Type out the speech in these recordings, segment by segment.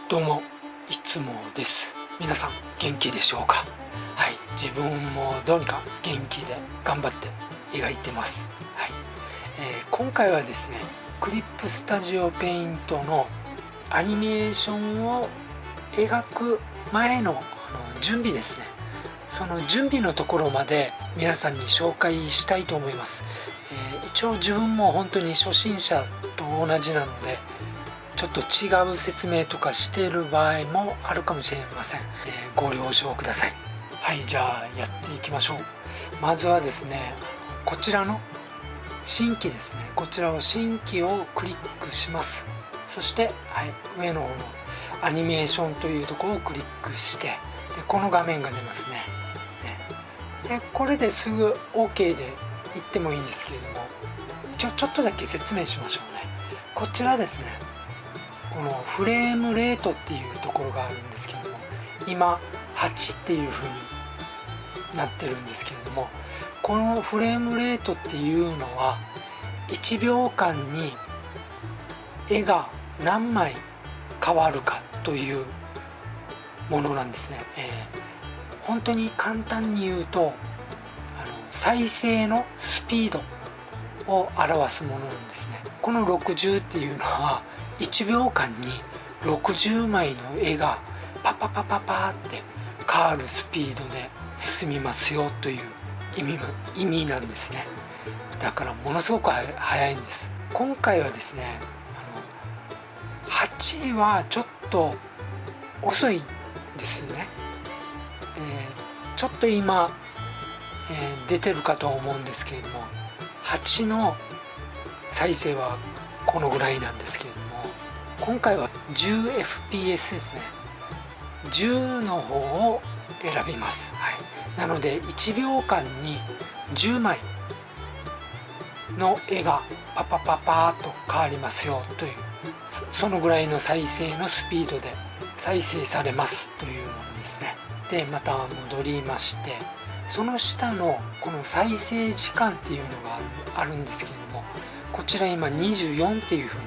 どうもいつもです。皆さん元気でしょうか？はい、自分もどうにか元気で頑張って描いてます。はい、今回はですね、クリップスタジオペイントのアニメーションを描く前の準備ですね。その準備のところまで皆さんに紹介したいと思います。一応自分も本当に初心者と同じなので、ちょっと違う説明とかしている場合もあるかもしれません。ご了承ください。はい、じゃあやっていきましょう。まずはですね、こちらの新規ですね。こちらを新規をクリックします。そして、はい、上の方のアニメーションというところをクリックして、でこの画面が出ますね。でこれですぐ OK でいってもいいんですけれども、一応ちょっとだけ説明しましょうね。こちらですね、このフレームレートっていうところがあるんですけれども、今8っていう風になってるんですけれども、このフレームレートっていうのは1秒間に絵が何枚変わるかというものなんですね。本当に簡単に言うと、再生のスピードを表すものなんですね。この60っていうのは1秒間に60枚の絵がパパパパパって変わるスピードで進みますよという意味なんですね。だからものすごく速いんです。今回はですね、8はちょっと遅いですね。ちょっと今、出てるかと思うんですけれども、8の再生はこのぐらいなんですけれども、今回は 10fps ですね。10の方を選びます。はい、なので1秒間に10枚の絵がパパパパーと変わりますよという、そのぐらいの再生のスピードで再生されますというものですね。でまた戻りまして、その下のこの再生時間っていうのがあるんですけれども、こちら今24っていうふうに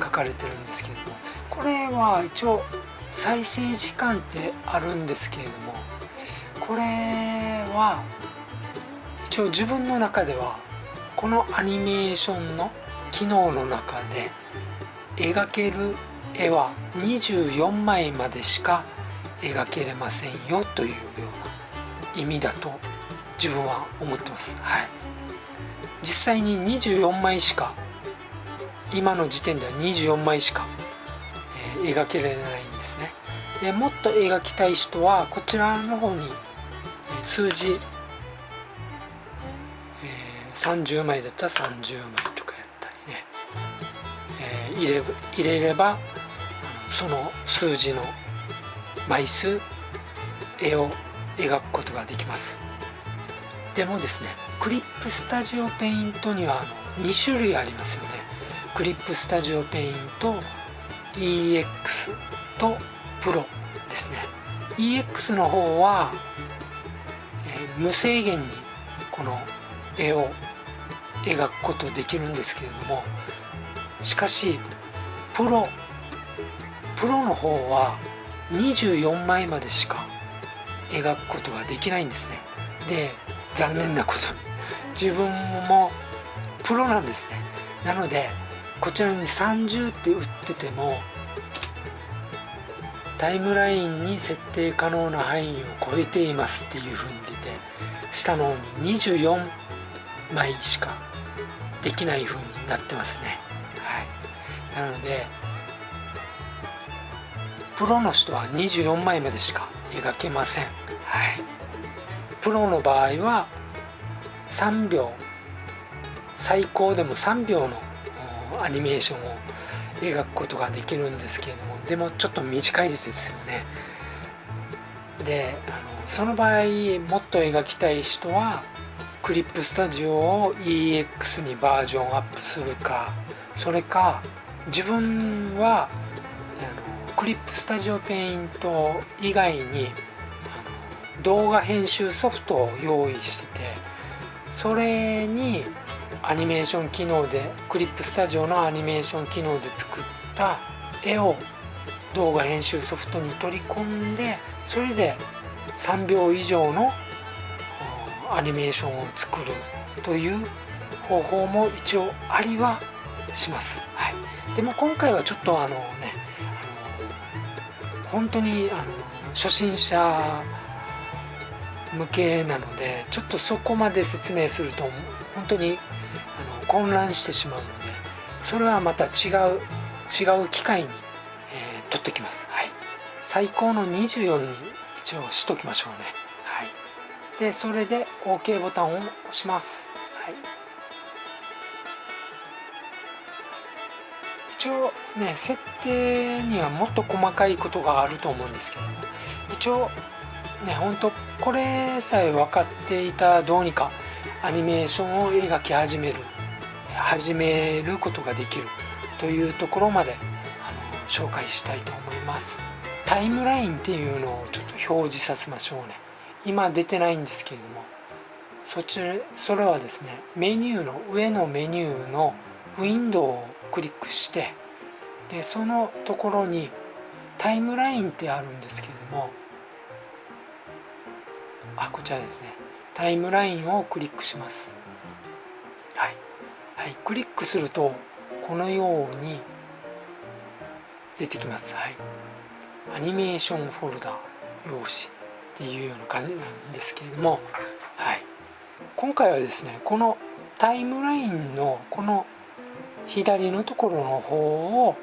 書かれてるんですけれども、これは一応再生時間ってあるんですけれども、これは一応自分の中ではこのアニメーションの機能の中で描ける絵は24枚までしか描けれませんよというような意味だと自分は思ってます。はい、実際に24枚しか、今の時点では24枚しか、描けられないんですね。でもっと描きたい人はこちらの方に数字、30枚だったら30枚とかやったりね、入れればその数字の枚数、絵を描くことができます。でもですね、クリップスタジオペイントには2種類ありますよね。クリップスタジオペイント EX とプロですね。 EX の方は、無制限にこの絵を描くことできるんですけれども、しかしプロの方は24枚までしか描くことができないんですね。で残念なことに自分もプロなんですね。なのでこちらに30って打ってても、タイムラインに設定可能な範囲を超えていますっていう風に出て、下の方に24枚しかできない風になってますね。はい、なのでプロの人は24枚までしか描けません。はい、プロの場合は3秒、最高でも3秒のアニメーションを描くことができるんですけれども、でもちょっと短いですよね。でその場合もっと描きたい人はクリップスタジオを EX にバージョンアップするか、それか自分はクリップスタジオペイント以外に動画編集ソフトを用意してて、それにアニメーション機能で、クリップスタジオのアニメーション機能で作った絵を動画編集ソフトに取り込んで、それで3秒以上のアニメーションを作るという方法も一応ありはします。はい、でも今回はちょっと本当に初心者向けなので、ちょっとそこまで説明すると本当に混乱してしまうので、それはまた違う機会に、取ってきます。はい、最高の24に一応しときましょうね。はい、でそれで OK ボタンを押します。はい、一応ね、設定にはもっと細かいことがあると思うんですけども、一応ね、本当これさえ分かっていたらどうにかアニメーションを描き始めることができるというところまで紹介したいと思います。タイムラインっていうのをちょっと表示させましょうね。今出てないんですけれども、それはですね、メニューの上のメニューのウィンドウをクリックして、でそのところにタイムラインってあるんですけれども、こちらですね、タイムラインをクリックします。はい、はい、クリックするとこのように出てきます。はい、アニメーションフォルダ用紙っていうような感じなんですけれども、はい、今回はですね、このタイムラインのこの左のところの方を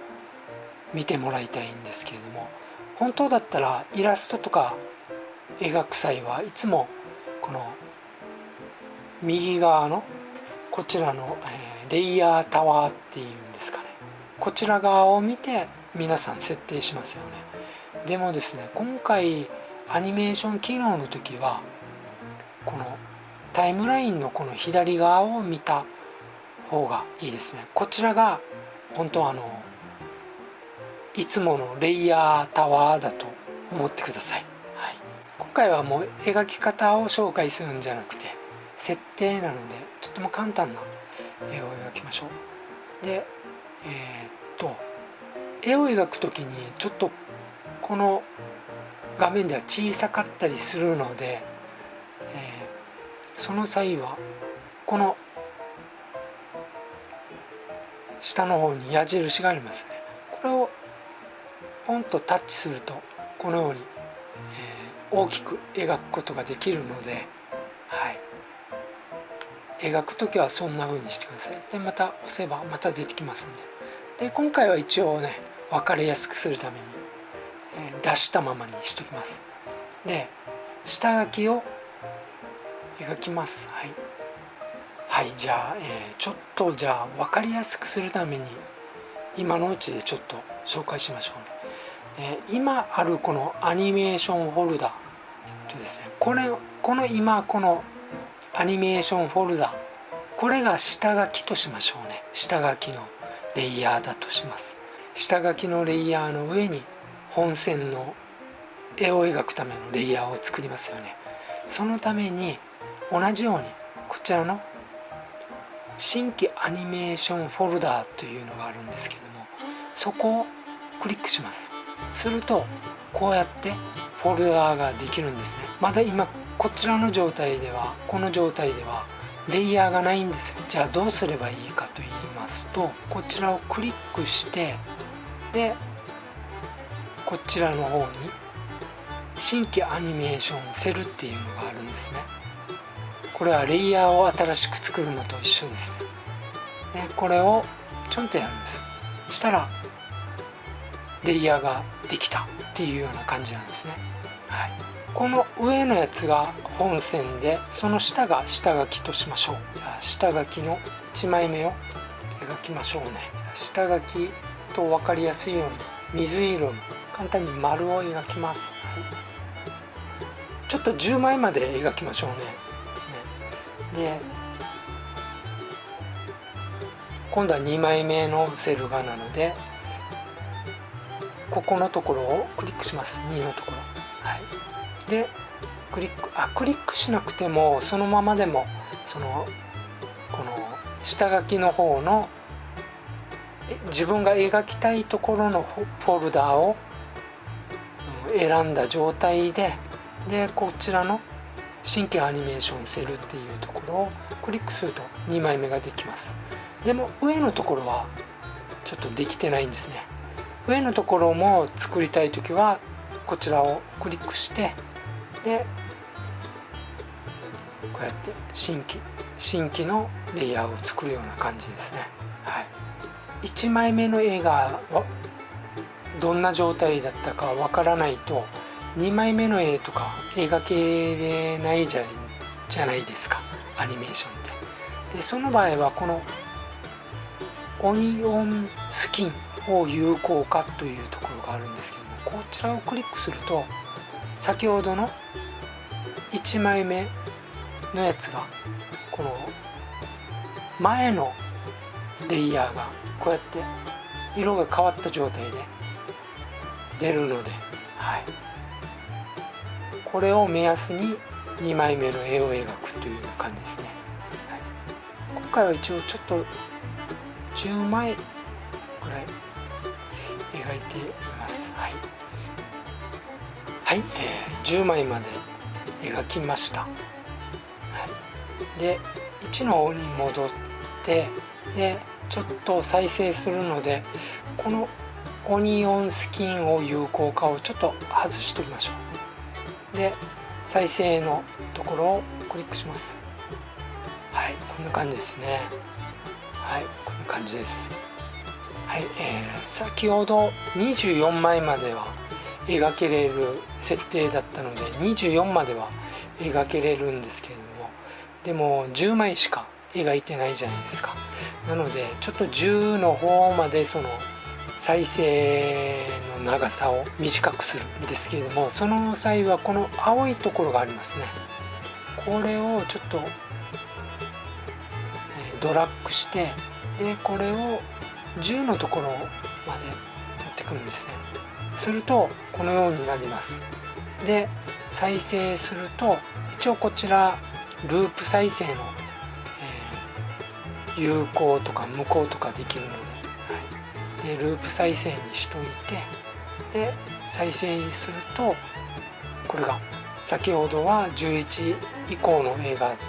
見てもらいたいんですけれども、本当だったらイラストとか描く際はいつもこの右側のこちらのレイヤータワーっていうんですかね、こちら側を見て皆さん設定しますよね。でもですね、今回アニメーション機能の時はこのタイムラインのこの左側を見た方がいいですね。こちらが本当いつものレイヤータワーだと思ってください。はい、今回はもう描き方を紹介するんじゃなくて設定なので、とても簡単な絵を描きましょう。で絵を描くときにちょっとこの画面では小さかったりするので、その際はこの下の方に矢印がありますね。これをポンとタッチするとこのように、大きく描くことができるので、はい、描くときはそんな風にしてください。でまた押せばまた出てきますんで、今回は一応ね、分かりやすくするために、出したままにしときます。で下書きを描きます。はい、はい、じゃあ、ちょっとじゃあ分かりやすくするために今のうちでちょっと紹介しましょうね。今あるこのアニメーションフォルダ、ですね、この今このアニメーションフォルダ、これが下書きとしましょうね。下書きのレイヤーだとします。下書きのレイヤーの上に本線の絵を描くためのレイヤーを作りますよね。そのために同じようにこちらの新規アニメーションフォルダというのがあるんですけども、そこをクリックします。するとこうやってフォルダができるんですね。まだ今こちらの状態では、この状態ではレイヤーがないんですよ。じゃあどうすればいいかと言いますと、こちらをクリックして、でこちらの方に新規アニメーションセルっていうのがあるんですね。これはレイヤーを新しく作るのと一緒ですね。でこれをちょんとやるんです。したらレイヤーができたっていうような感じなんですね。はい、この上のやつが本線で、その下が下書きとしましょう。じゃあ下書きの1枚目を描きましょうね。じゃあ下書きと分かりやすいように水色に簡単に丸を描きます。はい、ちょっと10枚まで描きましょうね。で今度は2枚目のセル画なので、ここのところをクリックします。2のところ、はい、でクリックしなくてもそのままでもこの下書きの方の自分が描きたいところのフォルダを選んだ状態でこちらの新規アニメーションセルっていうところをクリックすると2枚目ができます。でも上のところはちょっとできてないんですね。上のところも作りたいときはこちらをクリックしてでこうやって新規のレイヤーを作るような感じですね。はい、1枚目の絵がどんな状態だったかわからないと2枚目の絵とか描けれないじゃないですか、アニメーションって。でその場合はこのオニオンスキンを有効化というところがあるんですけども、こちらをクリックすると先ほどの1枚目のやつがこの前のレイヤーがこうやって色が変わった状態で出るので、はい、これを目安に2枚目の絵を描くという感じですね。はい、今回は一応ちょっと10枚ぐらい描いています。はい、はい、10枚まで描きました。はい、で1の方に戻ってでちょっと再生するのでこのオニオンスキンを有効化をちょっと外しておきましょう。で再生のところをクリックします。はい、こんな感じですね。はい、こんな感じです。はい、先ほど24枚までは描けれる設定だったので24までは描けれるんですけれども、でも10枚しか描いてないじゃないですか。なのでちょっと10の方までその再生の長さを短くするんですけれども、その際はこの青いところがありますね。これをちょっとドラッグしてでこれを10のところまで持ってくるんですね。するとこのようになります。で再生すると一応こちらループ再生の、有効とか無効とかできるので、でループ再生にしといてで再生するとこれが先ほどは11以降の絵があって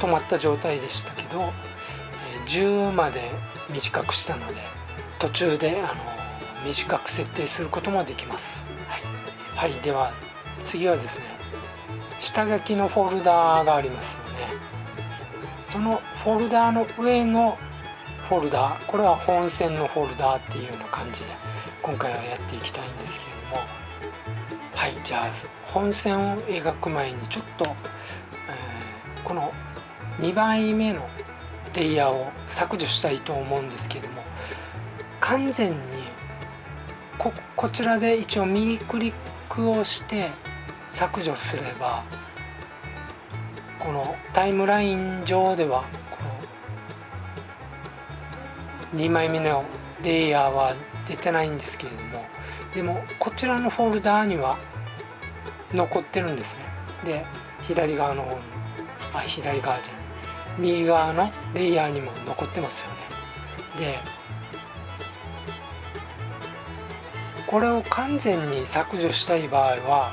止まった状態でしたけど10まで短くしたので途中で短く設定することもできます。はい、はい、では次はですね下書きのフォルダーがありますよね。そのフォルダーの上のフォルダー、これは本線のフォルダーっていうような感じで今回はやっていきたいんですけれども、はい、じゃあ本線を描く前にちょっと、この2枚目のレイヤーを削除したいと思うんですけれども、完全にこちらで一応右クリックをして削除すればこのタイムライン上ではこの2枚目のレイヤーは出てないんですけれども、でもこちらのフォルダーには残ってるんですね。で左側の方に左側じゃない右側のレイヤーにも残ってますよね。でこれを完全に削除したい場合は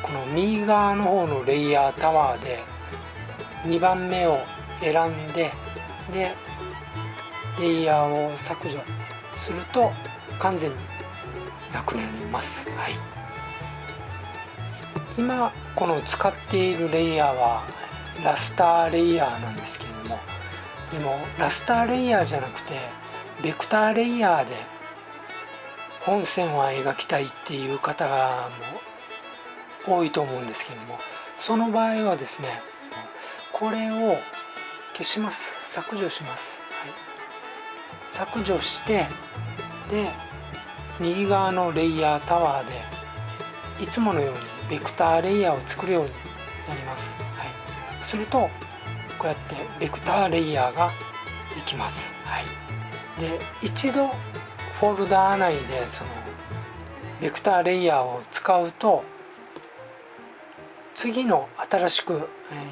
この右側の方のレイヤータワーで2番目を選んででレイヤーを削除すると完全になくなります。はい、今この使っているレイヤーはラスターレイヤーなんですけれども、でもラスターレイヤーじゃなくてベクターレイヤーで本線は描きたいっていう方も多いと思うんですけれども、その場合はですねこれを消します。削除します。はい、削除してで右側のレイヤータワーでいつものようにベクターレイヤーを作るようになります。はい、するとこうやってベクターレイヤーができます。はい、で一度フォルダー内でそのベクターレイヤーを使うと次の新しく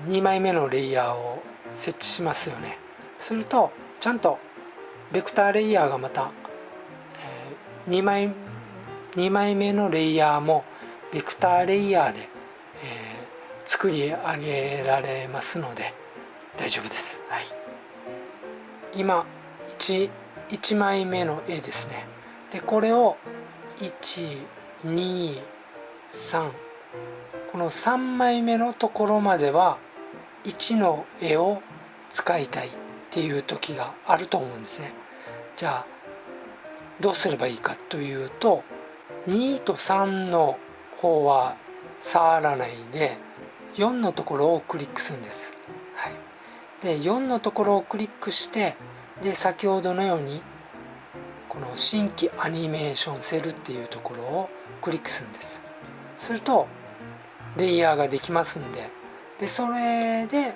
2枚目のレイヤーを設置しますよね。するとちゃんとベクターレイヤーがまた2枚2枚目のレイヤーもベクターレイヤーで、作り上げられますので大丈夫です。はい、今 1枚目の絵ですね。でこれを123この3枚目のところまでは1の絵を使いたいっていう時があると思うんですね。じゃあどうすればいいかというと、2と3の方は触らないで4のところをクリックするんです。はい、で4のところをクリックして、で先ほどのようにこの新規アニメーションセルっていうところをクリックするんです。するとレイヤーができますんで、それで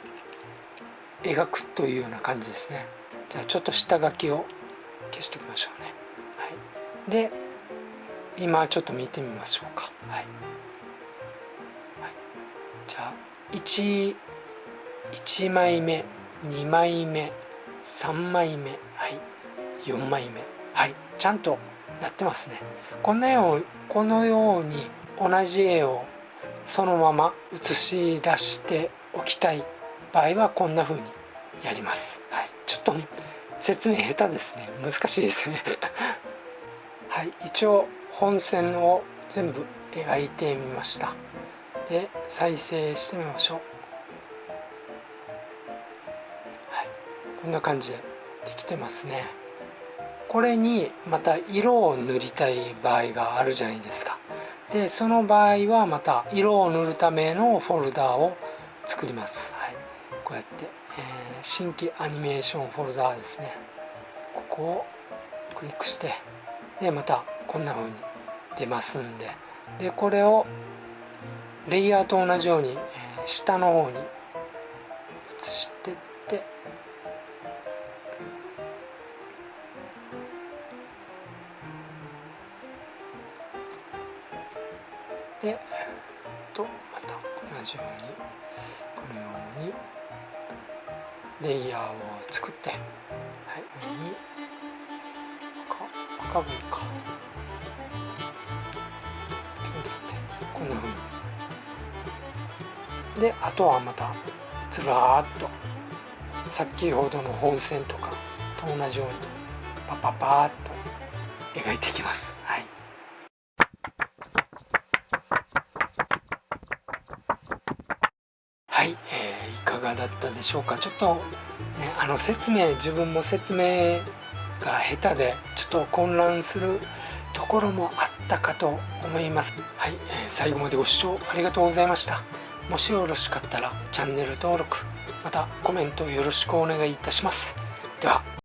描くというような感じですね。じゃあちょっと下書きを消しておきましょうね。はい、で今ちょっと見てみましょうか。はい、はい、じゃあ1枚目2枚目3枚目、はい、4枚目、はい、ちゃんとなってますね。このように同じ絵をそのまま写し出しておきたい場合はこんな風にやります。はい、ちょっと説明下手ですね。難しいですね。はい、一応本線を全部描いてみました。で再生してみましょう。はい、こんな感じでできてますね。これにまた色を塗りたい場合があるじゃないですか。でその場合はまた色を塗るためのフォルダを作ります。はい、こうやって、新規アニメーションフォルダですね。ここをクリックして、でまたこんな風に出ますんで、これをレイヤーと同じように、下の方に移してって、でまた同じようにこのようにレイヤーを作って、はい、上に赤がいいかちょっと待って、こんな風にで、あとはまたずらーっと先ほどの本線とかと同じようにパパパーっと描いていきます。はい、はい、いかがだったでしょうか。ちょっとね、自分も説明が下手でちょっと混乱するところもあったかと思います。はい、最後までご視聴ありがとうございました。もしよろしかったらチャンネル登録またコメントよろしくお願いいたします。では。